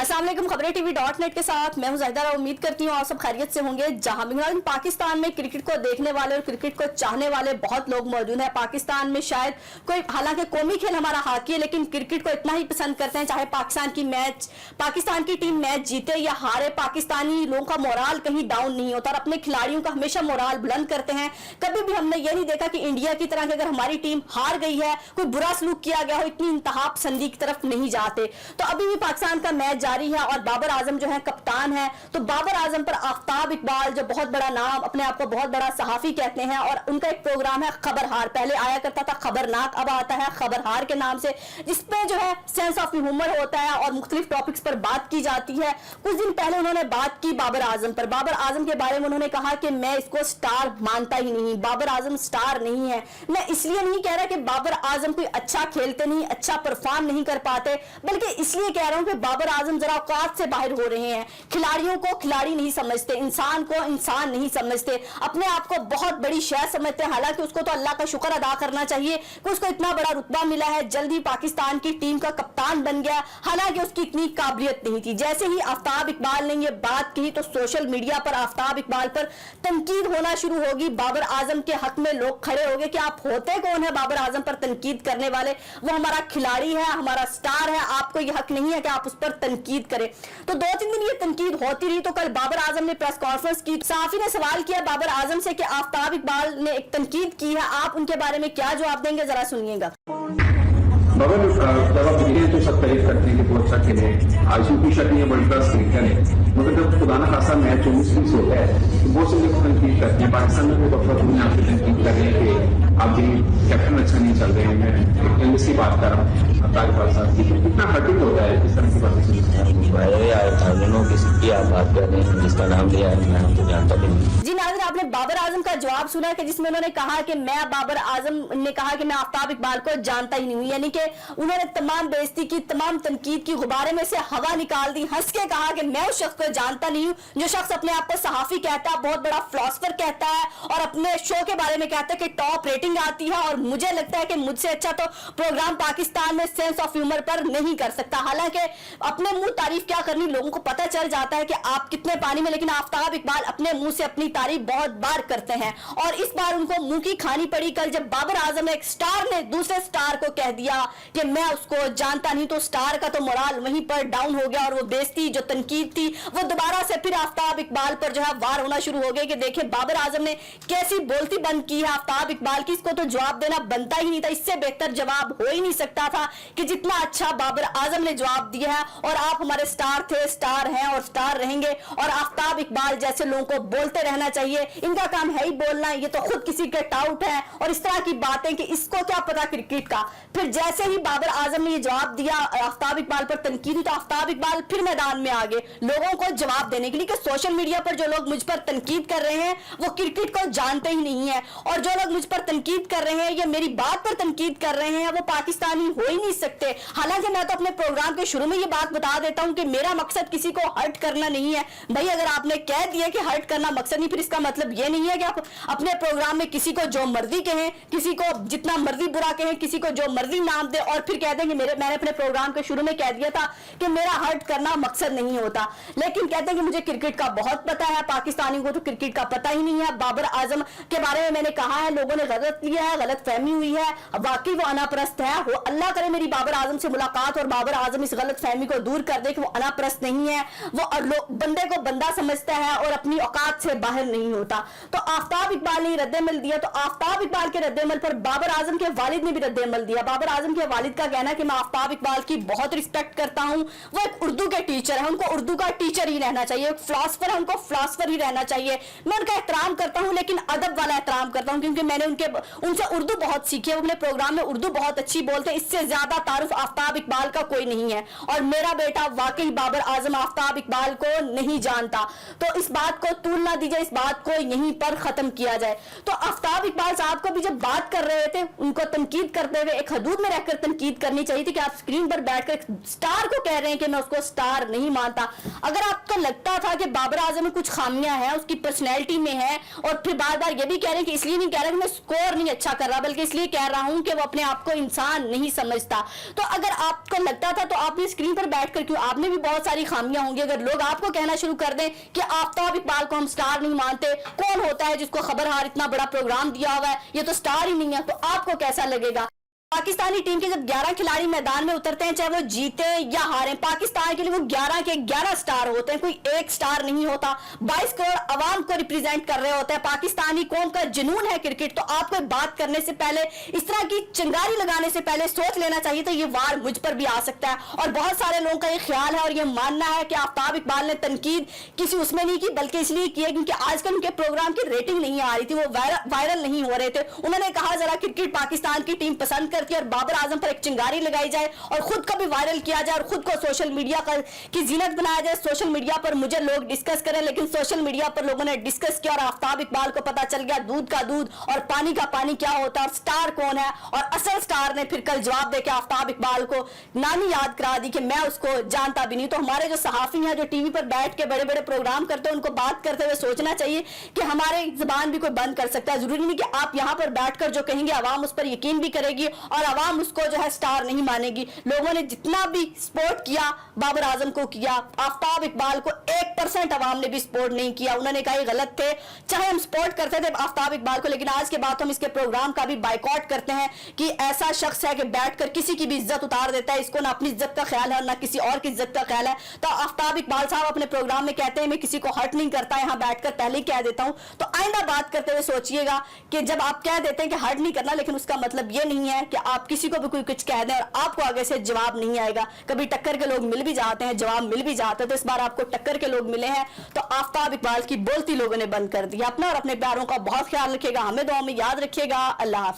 अस्सलाम वालेकुम। खबरें TV.net के साथ मैं हूं ज़ाहिदा। उम्मीद करती हूँ आप सब खैरियत से होंगे। जहां भी पाकिस्तान में क्रिकेट को देखने वाले और क्रिकेट को चाहने वाले बहुत लोग मौजूद हैं। पाकिस्तान में शायद कोई, हालांकि कौमी खेल हमारा हॉकी है, लेकिन क्रिकेट को इतना ही पसंद करते हैं, चाहे पाकिस्तान की टीम मैच जीते या हारे, पाकिस्तानी लोगों का मोराल कहीं डाउन नहीं होता और अपने खिलाड़ियों का हमेशा मोराल बुलंद करते हैं। कभी भी हमने ये नहीं देखा कि इंडिया की तरह अगर हमारी टीम हार गई है, कोई बुरा सलूक किया गया हो, इतनी इंतहा पसंदी की तरफ नहीं जाते। तो अभी भी पाकिस्तान का मैच जारी है और बाबर आजम जो है कप्तान है। तो बाबर आजम पर आफ्ताब इकबाल, जो बहुत बड़ा नाम, अपने आप को बहुत बड़ा सहाफी कहते हैं, और उनका एक प्रोग्राम है खबरहार, पहले आया करता था खबरनाक, अब आता है खबरहार के नाम से, जिसपे जो है सेंस ऑफ ह्यूमर होता है और मुख्तलिफ टॉपिक्स पर बात की जाती है। कुछ दिन पहले उन्होंने बात की बाबर आजम पर। बाबर आजम के बारे में उन्होंने कहा कि मैं इसको स्टार मानता ही नहीं, बाबर आजम स्टार नहीं है। मैं इसलिए नहीं कह रहा कि बाबर आजम कोई अच्छा खेलते नहीं, अच्छा परफॉर्म नहीं कर पाते, बल्कि इसलिए कह रहा हूं कि बाबर आजम जरा औकात से बाहर हो रहे हैं। खिलाड़ियों को खिलाड़ी नहीं समझते, इंसान को इंसान नहीं समझते, अपने आप को बहुत बड़ी शय समझते हैं। हालांकि उसको तो अल्लाह का शुक्र अदा करना चाहिए कि उसको इतना बड़ा रुतबा मिला है, जल्दी पाकिस्तान की टीम का कप्तान बन गया। हालांकि उसकी इतनी काबिलियत नहीं थी। जैसे ही आफ्ताब इकबाल ने ये बात कही तो सोशल मीडिया पर आफ्ताब इकबाल पर तनकीद होना शुरू होगी। बाबर आजम के हक में लोग खड़े हो गए कि आप होते कौन है बाबर आजम पर तनकीद करने वाले, वो हमारा खिलाड़ी है, हमारा स्टार है, आपको यह हक नहीं है कि आप उस पर तनकीद करें। तो 2-3 दिन ये तनकीद होती रही। तो कल बाबर आजम ने प्रेस कॉन्फ्रेंस की, सहाफी ने सवाल किया बाबर आजम से कि आफ्ताब इकबाल ने एक तनकीद की है, आप उनके बारे में क्या जवाब देंगे, जरा सुनिएगा। बाबर जब आप मिले तो सब तारीफ करते हैं कि बहुत अच्छा खेले, आईसीयू की शक्ल है, वर्ल्ड क्लास क्रिकेटर है, मगर जब खुदा न खासा मैच 19-20 होता है तो बहुत से लोग तनकीद करते हैं। पाकिस्तान में कोई वक्त में आपसे तनकीद कर रहे हैं कि आप भी कैप्टन अच्छा नहीं चल रहे हैं। मैं एक टेनिस की बात कर रहा हूँ, अफ्ताब इकबाल साहब की, कितना हर्टिंग होता है इस तरह की बातें किसकी आप बात कर रहे हैं, जिसका नाम लिया है मैं तो जानता भी नहीं। जी नाज़रीन, आपने बाबर आजम का जवाब सुना कि जिसमें उन्होंने कहा कि मैं, बाबर आजम ने कहा कि मैं आफ्ताब इकबाल को जानता ही नहीं हूं, यानी कि उन्होंने तमाम बेइज्जती की, तमाम तनकीद की, गुब्बारे में से हवा निकाल दी, हंस के कहा कि मैं उस शख्स को जानता नहीं हूं जो शख्स अपने आप को सहाफी कहता है, बहुत बड़ा फिलोसफर कहता है और अपने शो के बारे में कहता है कि टॉप रेटिंग आती है और मुझे लगता है कि मुझसे अच्छा तो प्रोग्राम पाकिस्तान में सेंस ऑफ ह्यूमर पर नहीं कर सकता। हालांकि अपने मुंह तारीफ क्या करनी, लोगों को पता चल जाता है कि आप कितने पानी में, लेकिन आफ्ताब इकबाल अपने मुंह से अपनी तारीफ बहुत बार करते हैं और इस बार उनको मुंह की खानी पड़ी कल जब बाबर आजम, एक स्टार ने दूसरे स्टार को कह दिया कि मैं उसको जानता नहीं, तो स्टार का तो मोराल वहीं पर डाउन हो गया और वो बेइज्जती जो तनकीद थी वो दोबारा से फिर आफ्ताब इकबाल पर जो है वार होना शुरू हो गया कि देखिए बाबर आजम ने कैसी बोलती बंद की है आफ्ताब इकबाल की, इसको तो जवाब देना बनता ही नहीं था। इससे बेहतर जवाब हो ही नहीं सकता था कि जितना अच्छा बाबर आजम ने जवाब दिया है। और आप हमारे स्टार थे, स्टार हैं और स्टार रहेंगे और आफ्ताब इकबाल जैसे लोगों को बोलते रहना चाहिए। इनका काम है ही बोलना, ये तो खुद किसी के टाउट है और इस तरह की बातें कि इसको क्या पता क्रिकेट का। फिर जैसे ही बाबर आजम ने ये जवाब दिया आफ्ताब इकबाल पर तनकीद, तो आफ्ताब इकबाल फिर मैदान में आ गए लोगों को जवाब देने के लिए कि सोशल मीडिया पर जो लोग मुझ पर तनकीद कर रहे हैं वो क्रिकेट को जानते ही नहीं है, और जो लोग मुझ पर तनकीद कर रहे हैं या मेरी बात पर तनकीद कर रहे हैं वो पाकिस्तानी हो ही नहीं सकते। हालांकि मैं तो अपने प्रोग्राम के शुरू में ये बात बता देता हूं कि मेरा मकसद किसी को हर्ट करना नहीं है। भाई अगर आपने कह दिया कि हर्ट करना मकसद नहीं, फिर इसका मतलब ये नहीं है कि आप अपने प्रोग्राम में किसी को जो मर्जी कहें, किसी को जितना मर्जी बुरा कहें, किसी को जो मर्जी नाम दे और फिर कह दें कि मैंने अपने प्रोग्राम के शुरू में कह दिया था कि मेरा हर्ट करना मकसद नहीं होता। लेकिन कहते हैं कि मुझे क्रिकेट का बहुत पता है, पाकिस्तानी को तो क्रिकेट का पता ही नहीं है। बाबर आजम के बारे में मैंने कहा है, लोगों ने गलत लिया है, गलत फहमी हुई है, वाकई वो अनापरस्त है। हो अल्लाह करे मेरी बाबर आजम से मुलाकात और बाबर आजम इस गलत फहमी को दूर कर दे कि वो अनापरस्त नहीं है, वो बंदे को बंदा समझता है और अपनी औकात से बाहर नहीं होता। तो आफ्ताब इकबाल ने रद्द-ए-अमल दिया, तो आफ्ताब इकबाल के रद्द-ए-अमल पर बाबर आजम के वालिद ने भी रद्द-ए-अमल दिया। बाबर आजम के वालिद का कहना है कि मैं आफ्ताब इकबाल की बहुत रिस्पेक्ट करता हूं, वो एक उर्दू के टीचर है, उनको उर्दू का टीचर ही रहना चाहिए, एक फिलोसफर है, उनको फिलोसफर ही रहना चाहिए। मैं उनका एहतराम करता हूं, लेकिन अदब वाला एहतराम करता हूं, क्योंकि मैंने उनसे उर्दू बहुत सीखी है, अपने प्रोग्राम में उर्दू बहुत अच्छी बोलते हैं। इससे ज्यादा तारुफ आफ्ताब इकबाल का कोई नहीं है और मेरा बेटा वाकई बाबर आजम आफ्ताब इकबाल को नहीं जानता। तो इस बात को तूल ना दीजिए, इस बात को यहीं पर खत्म किया जाए। तो आफ्ताब इकबाल साहब को भी जब बात कर रहे थे, उनको तनकीद करते हुए एक हदूद में रहकर तनकीद करनी चाहिए थी कि आप स्क्रीन पर बैठकर एक स्टार को कह रहे हैं कि मैं उसको स्टार नहीं मानता। अगर आपको लगता था कि बाबर आजम में कुछ खामियां हैं, उसकी पर्सनैलिटी में है, और फिर बार बार ये भी कह रहे हैं कि इसलिए नहीं कह रहा कि मैं स्कोर नहीं अच्छा कर रहा, बल्कि इसलिए कह रहा हूं कि वो अपने आप को इंसान नहीं समझता। तो अगर आपको लगता था तो आपने स्क्रीन पर बैठकर क्यों, आपने भी बहुत बहुत सारी खामियां होंगी। अगर लोग आपको कहना शुरू कर दें कि आफ्ताब इकबाल को हम स्टार नहीं मानते, कौन होता है जिसको खबरहार इतना बड़ा प्रोग्राम दिया हुआ है, ये तो स्टार ही नहीं है, तो आपको कैसा लगेगा? पाकिस्तानी टीम के जब 11 खिलाड़ी मैदान में उतरते हैं, चाहे वो जीते या हारें, पाकिस्तान के लिए वो 11 के 11 स्टार होते हैं, कोई एक स्टार नहीं होता। 22 करोड़ अवाम को रिप्रेजेंट कर रहे होते हैं। पाकिस्तानी कौम का जुनून है क्रिकेट। तो आपको बात करने से पहले, इस तरह की चिंगारी लगाने से पहले सोच लेना चाहिए तो ये वार मुझ पर भी आ सकता है। और बहुत सारे लोगों का ये ख्याल है और ये मानना है कि आफ्ताब इकबाल ने तनकीद किसी उसमें नहीं की, बल्कि इसलिए की है क्योंकि आजकल उनके प्रोग्राम की रेटिंग नहीं आ रही थी, वो वायरल नहीं हो रहे थे। उन्होंने कहा जरा क्रिकेट पाकिस्तान की टीम पसंद करती है और बाबर आजम पर एक चिंगारी लगाई जाए और खुद को भी वायरल किया जाए और खुद को सोशल मीडिया की जीनत बनाया जाए। सोशल मीडिया पर मुझे लोग डिस्कस करें, लेकिन सोशल मीडिया पर लोगों ने डिस्कस किया और आफ्ताब इकबाल को पता चल गया दूध का दूध और पानी का पानी क्या होता है और स्टार कौन है। और असल स्टार ने फिर कल जवाब देके आफ्ताब इकबाल को नानी याद करा दी कि मैं उसको जानता भी नहीं। तो हमारे जो सहाफी हैं, जो टीवी पर बैठ के बड़े बड़े प्रोग्राम करते हैं, उनको बात करते हुए सोचना चाहिए कि हमारे जुबान भी कोई बंद कर सकता है। जरूरी नहीं कि आप यहां पर बैठकर जो कहेंगे आवाम उस पर यकीन भी करेगी और आवाम उसको जो है स्टार नहीं मानेगी। लोगों ने जितना भी सपोर्ट किया बाबर आजम को किया, आफ्ताब इकबाल को 1% आवाम ने भी सपोर्ट नहीं किया। उन्होंने कहा ये गलत थे, चाहे हम सपोर्ट करते थे आफ्ताब इकबाल को, लेकिन आज के बाद हम इसके प्रोग्राम का भी बाइकआउट करते हैं कि ऐसा शख्स है कि बैठकर किसी की भी इज्जत उतार देता है। इसको ना अपनी इज्जत का ख्याल है ना किसी और की इज्जत का ख्याल है। तो आफ्ताब इकबाल साहब अपने प्रोग्राम में कहते हैं मैं किसी को हर्ट नहीं करता, यहां बैठकर पहले ही कह देता हूं। तो आइंदा बात करते हुए सोचिएगा कि जब आप कह देते हैं कि हर्ट नहीं करना, लेकिन उसका मतलब ये नहीं है कि आप किसी को भी कोई कुछ कह दें और आपको आगे से जवाब नहीं आएगा। कभी टक्कर के लोग मिल भी जाते हैं, जवाब मिल भी जाते हैं। तो इस बार आपको टक्कर के लोग मिले हैं तो आफ्ताब इकबाल की बोलती लोगों ने बंद कर दी। अपना और अपने प्यारों का बहुत ख्याल रखिएगा, हमें दुआ में याद रखिएगा। अल्लाह हाफ़िज़।